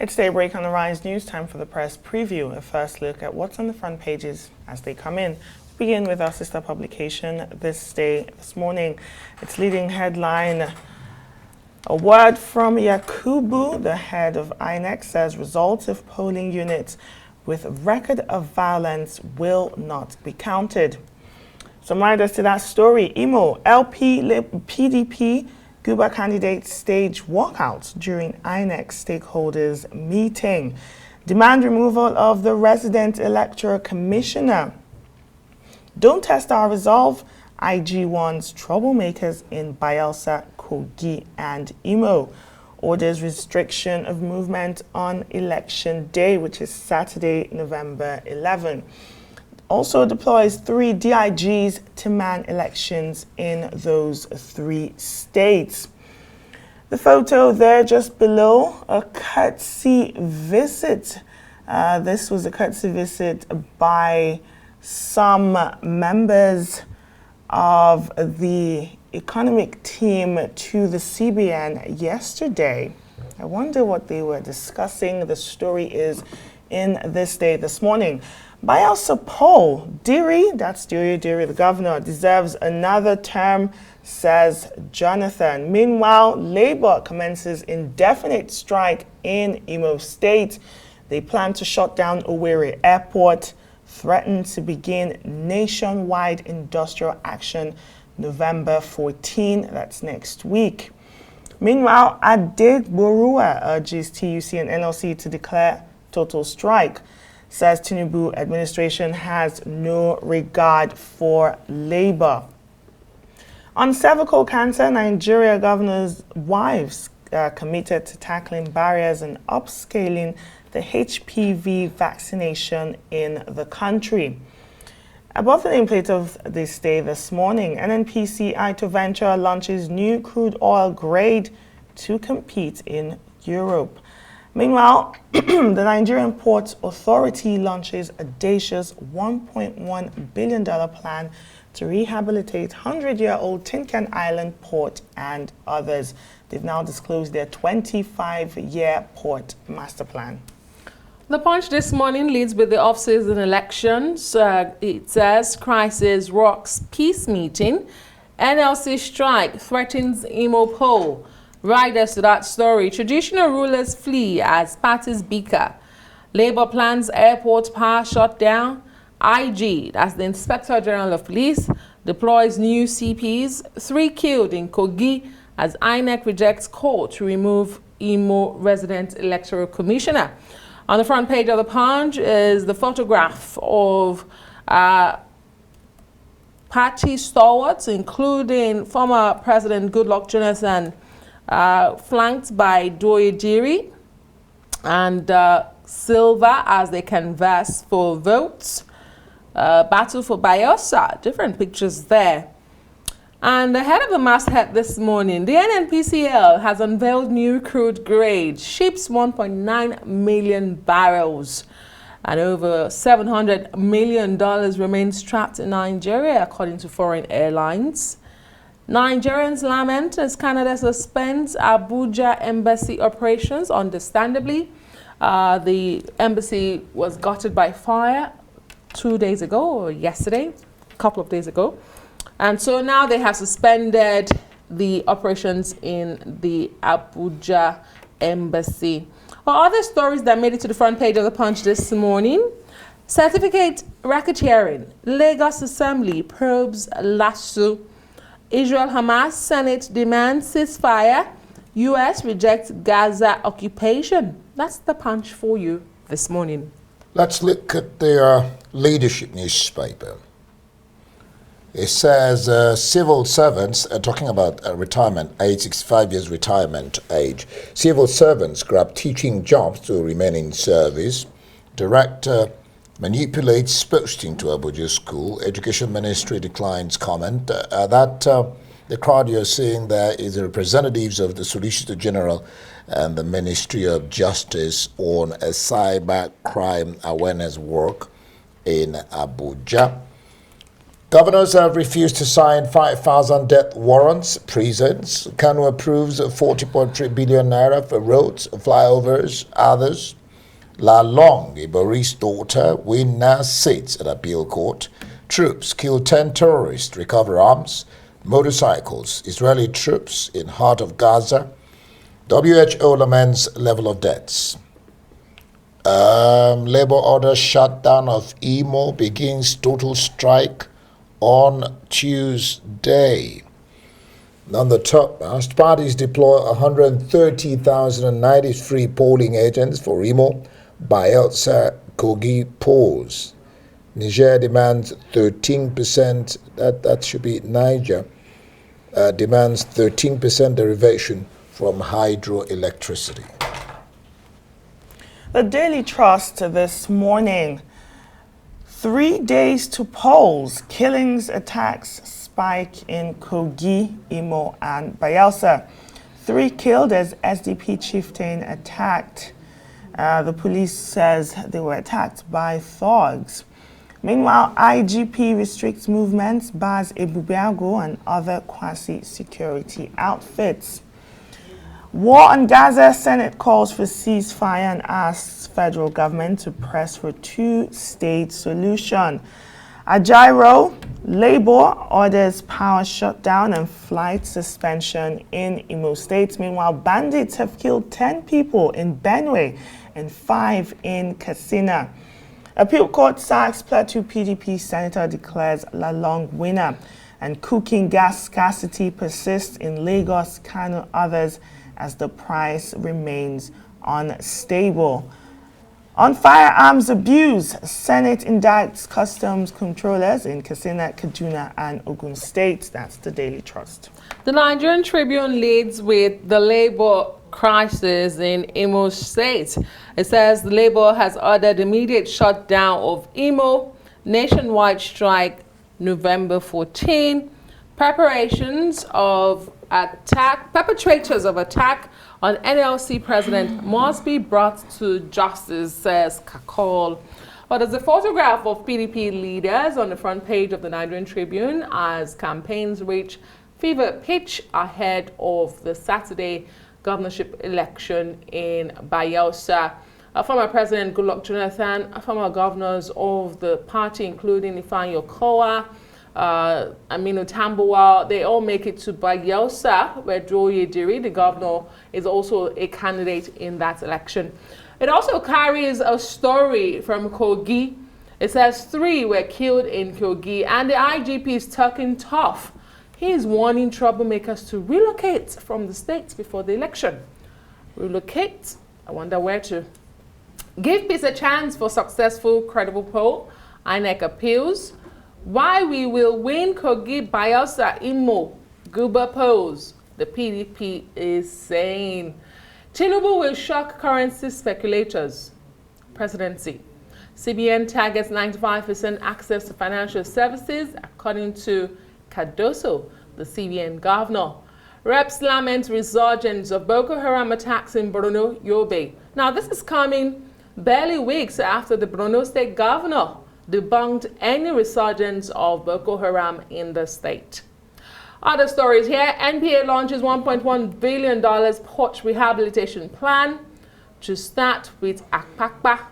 It's Daybreak on the Rise News. Time for the press preview. A first look at what's on the front pages as they come in. We begin with our sister publication this morning. Its leading headline: a word from Yakubu, the head of INEC, says results of polling units with record of violence will not be counted. Some riders to that story: Imo, LP, PDP, Guba candidates stage walkouts during INEC stakeholders meeting. Demand removal of the resident electoral commissioner. Don't test our resolve. IG warns troublemakers in Bayelsa, Kogi, and Imo. Orders restriction of movement on election day, which is Saturday, November 11. Also deploys 3 DIGs to man elections in those 3 states. The photo there just below, a courtesy visit. This was a courtesy visit by some members of the economic team to the CBN yesterday. I wonder what they were discussing. The story is in this day this morning. Bayelsa poll, Diri, that's Diri, the governor, deserves another term, says Jonathan. Meanwhile, Labour commences indefinite strike in Imo State. They plan to shut down Owerri Airport, threaten to begin nationwide industrial action November 14, that's next week. Meanwhile, Adegborua urges TUC and NLC to declare total strike. Says Tinubu administration has no regard for labor. On cervical cancer, Nigeria governors' wives committed to tackling barriers and upscaling the HPV vaccination in the country. Above the nameplate of this day this morning, NNPC to Venture launches new crude oil grade to compete in Europe. Meanwhile, the Nigerian Ports Authority launches a audacious $1.1 billion plan to rehabilitate 100-year-old Tin Can Island port and others. They've now disclosed their 25-year port master plan. The Punch this morning leads with the off-season elections. It says crisis rocks peace meeting. NLC strike threatens Imo poll. Riders to that story. Traditional rulers flee as parties bicker. Labour plans airport power shutdown. IG, that's the Inspector General of Police, deploys new CPs. 3 killed in Kogi as INEC rejects call to remove Imo resident electoral commissioner. On the front page of the Punch is the photograph of party stalwarts, including former President Goodluck Jonathan, flanked by Doye Diri and Silva as they canvass for votes. Battle for Bayelsa, different pictures there. And ahead of the masthead this morning, the NNPCL has unveiled new crude grade, ships 1.9 million barrels, and over $700 million remains trapped in Nigeria, according to foreign airlines. Nigerians lament as Canada suspends Abuja embassy operations. Understandably, the embassy was gutted by fire 2 days ago, or yesterday, a couple of days ago. And so now they have suspended the operations in the Abuja embassy. Well, other stories that made it to the front page of the Punch this morning: certificate racketeering, Lagos Assembly probes LASU. Israel-Hamas Senate demands ceasefire. U.S. rejects Gaza occupation. That's the Punch for you this morning. Let's look at the leadership newspaper. It says civil servants, talking about retirement age, 65 years retirement age. Civil servants grab teaching jobs to remain in service. Director manipulates posting to Abuja school. Education ministry declines comment. The crowd you're seeing there is the representatives of the Solicitor General and the Ministry of Justice on a cyber crime awareness work in Abuja. Governors have refused to sign 5,000 death warrants. Prisons. Kanu approves 40.3 billion naira for roads, flyovers, others. La Long, Ibori's daughter, win now sits at appeal court. Troops kill 10 terrorists, recover arms, motorcycles. Israeli troops in heart of Gaza. WHO laments level of deaths. Labor order shutdown of Imo begins total strike on Tuesday. On the top, parties deploy 130,093 polling agents for Imo, Bayelsa, Kogi polls. Niger demands 13%, that should be Niger, demands 13% derivation from hydroelectricity. The Daily Trust this morning. 3 days to polls. Killings, attacks spike in Kogi, Imo, and Bayelsa. 3 killed as SDP chieftain attacked. The police says they were attacked by thugs. Meanwhile, IGP restricts movements, bars Ebubeago and other quasi-security outfits. War on Gaza, Senate calls for ceasefire and asks federal government to press for two-state solution. Ajaero, Labour orders power shutdown and flight suspension in Imo State. Meanwhile, bandits have killed 10 people in Benue and 5 in Katsina. Appeal court sacks Plateau PDP senator, declares Lalong winner. And cooking gas scarcity persists in Lagos, Kano, others as the price remains unstable. On firearms abuse, Senate indicts customs controllers in Katsina, Kaduna, and Ogun State. That's the Daily Trust. The Nigerian Tribune leads with the labor crisis in Imo State. It says the labor has ordered immediate shutdown of Imo, nationwide strike November 14, perpetrators of attack on NLC president must be brought to justice, says Kakol. But there's a photograph of PDP leaders on the front page of the Nigerian Tribune as campaigns reach fever pitch ahead of the Saturday governorship election in Bayelsa. Former President Goodluck Jonathan, former governors of the party, including Ifeanyi Okowa, Aminu Tambuwal, they all make it to Bayelsa, where Doye Diri, the governor, is also a candidate in that election. It also carries a story from Kogi. It says 3 were killed in Kogi, and the IGP is talking tough. He is warning troublemakers to relocate from the state before the election. Relocate? I wonder where to. Give peace a chance for successful, credible poll. INEC appeals. Why we will win Kogi, Bayelsa, Imo, Guba polls, the PDP is saying. Tinubu will shock currency speculators. Presidency. CBN targets 95% access to financial services, according to Cardoso, the CBN governor. Reps lament resurgence of Boko Haram attacks in Borno, Yobe. Now, this is coming barely weeks after the Borno state governor debunked any resurgence of Boko Haram in the state. Other stories here. NPA launches $1.1 billion port rehabilitation plan to start with Akpakpa,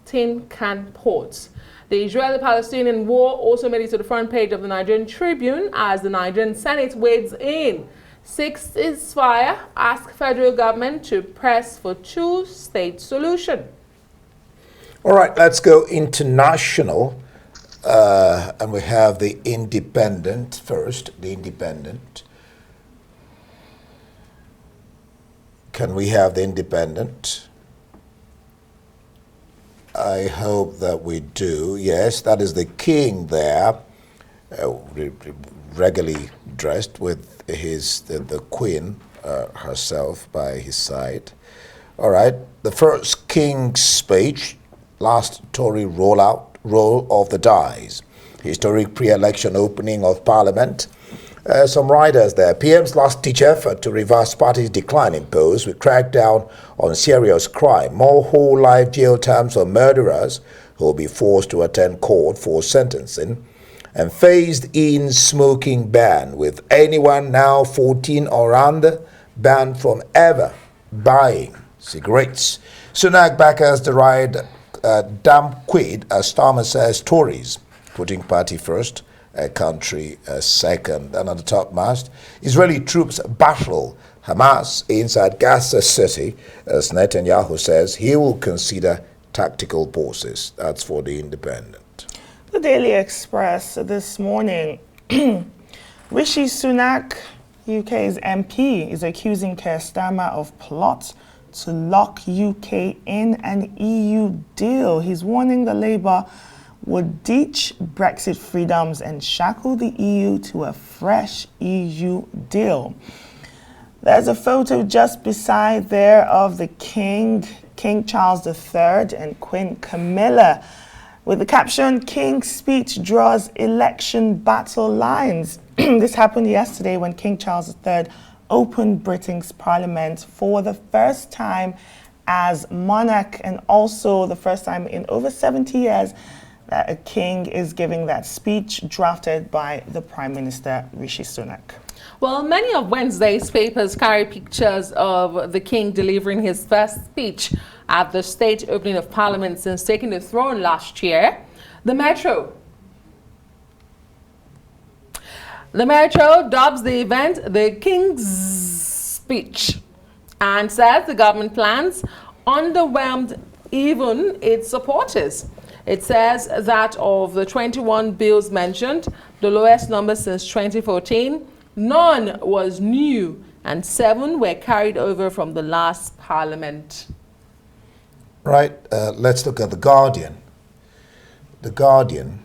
Tin Can ports. The Israeli-Palestinian war also made it to the front page of the Nigerian Tribune as the Nigerian Senate wades in. 6 ceasefire, ask federal government to press for two-state solution. All right, let's go international. And we have the Independent first. The Independent. Can we have the Independent? I hope that we do. Yes, that is the king there, regularly dressed with the queen herself by his side. All right, the first king's speech. Last Tory roll of the dice. Historic pre-election opening of Parliament. Some riders there. PM's last-ditch effort to reverse party's decline in polls with crackdown on serious crime. More whole life jail terms for murderers who will be forced to attend court for sentencing. and phased-in smoking ban, with anyone now 14 or under banned from ever buying cigarettes. Sunak backers deride damn quid, as Starmer says, Tories, putting party first, country second. And on the top mast, Israeli troops battle Hamas inside Gaza City, as Netanyahu says he will consider tactical pauses. That's for the Independent. The Daily Express this morning. Rishi Sunak, UK's MP, is accusing Keir Starmer of plot to lock UK in an EU deal. He's warning the Labour would ditch Brexit freedoms and shackle the EU to a fresh EU deal. There's a photo just beside there of the King Charles III and Queen Camilla, with the caption, "King's speech draws election battle lines." This happened yesterday when King Charles III opened Britain's parliament for the first time as monarch, and also the first time in over 70 years that a king is giving that speech drafted by the Prime Minister, Rishi Sunak. Well, many of Wednesday's papers carry pictures of the king delivering his first speech at the state opening of Parliament since taking the throne last year. The Metro dubs the event the King's Speech and says the government plans underwhelmed even its supporters. It says that of the 21 bills mentioned, the lowest number since 2014, none was new and 7 were carried over from the last Parliament. Right, let's look at The Guardian. The Guardian,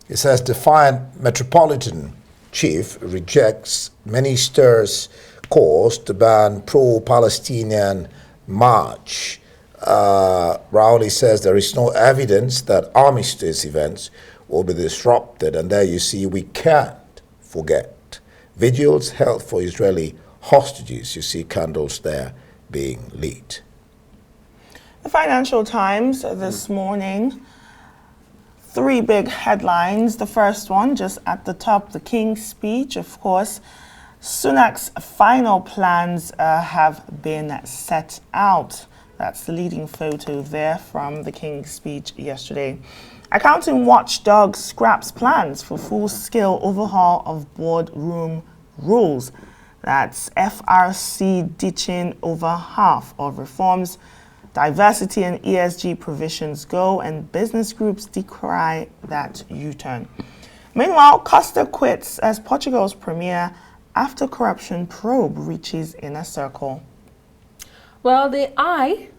it says defiant Metropolitan Chief rejects ministers' calls to ban pro-Palestinian march. Rowley says there is no evidence that armistice events will be disrupted, and there you see we can't forget vigils held for Israeli hostages. You see candles there being lit. The Financial Times this morning, 3 big headlines. The first one, just at the top, the King's Speech. Of course, Sunak's final plans have been set out. That's the leading photo there from the King's Speech yesterday. Accounting watchdog scraps plans for full-scale overhaul of boardroom rules. That's FRC ditching over half of reforms. Diversity and ESG provisions go, and business groups decry that U-turn. Meanwhile, Costa quits as Portugal's premier after corruption probe reaches inner circle. Well, the eye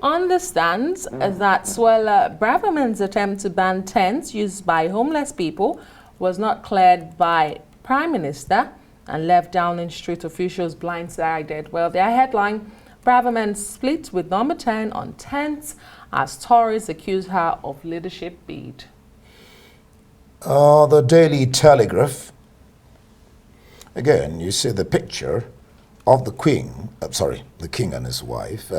understands that Suella Braverman's attempt to ban tents used by homeless people was not cleared by Prime Minister and left Downing Street officials blindsided. Well, their headline, Braverman split with number 10 on tents as Tories accuse her of leadership bid. The Daily Telegraph. Again, you see the picture of the Queen, the King and his wife.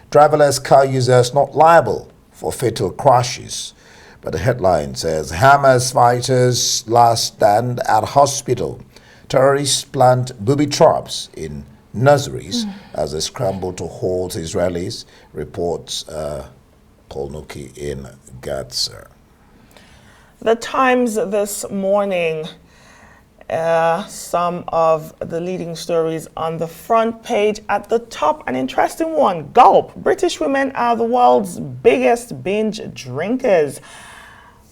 Driverless car users not liable for fatal crashes. But the headline says, Hamas fighters last stand at hospital. Terrorists plant booby traps in nurseries as they scramble to hold Israelis, reports Paul Nuki in Gaza. The Times this morning, some of the leading stories on the front page. At the top, an interesting one. Gulp. British women are the world's biggest binge drinkers.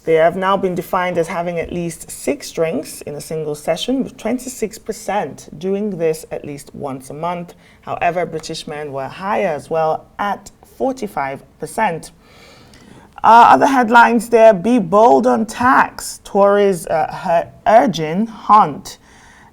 They have now been defined as having at least 6 drinks in a single session, with 26% doing this at least once a month. However, British men were higher as well at 45%. Other headlines there, be bold on tax. Tories urging Hunt.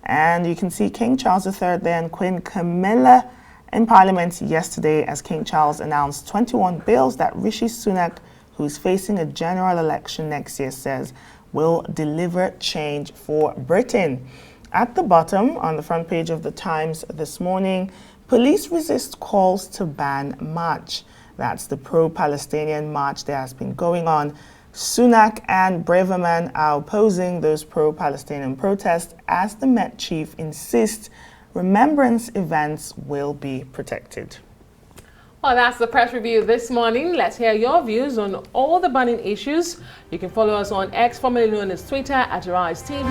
And you can see King Charles III there and Queen Camilla in Parliament yesterday as King Charles announced 21 bills that Rishi Sunak, who's facing a general election next year, says will deliver change for Britain. At the bottom, on the front page of the Times this morning, police resist calls to ban march. That's the pro-Palestinian march that has been going on. Sunak and Braverman are opposing those pro-Palestinian protests as the Met chief insists remembrance events will be protected. Well, that's the press review this morning. Let's hear your views on all the burning issues. You can follow us on X, formerly known as Twitter, @AriseTV.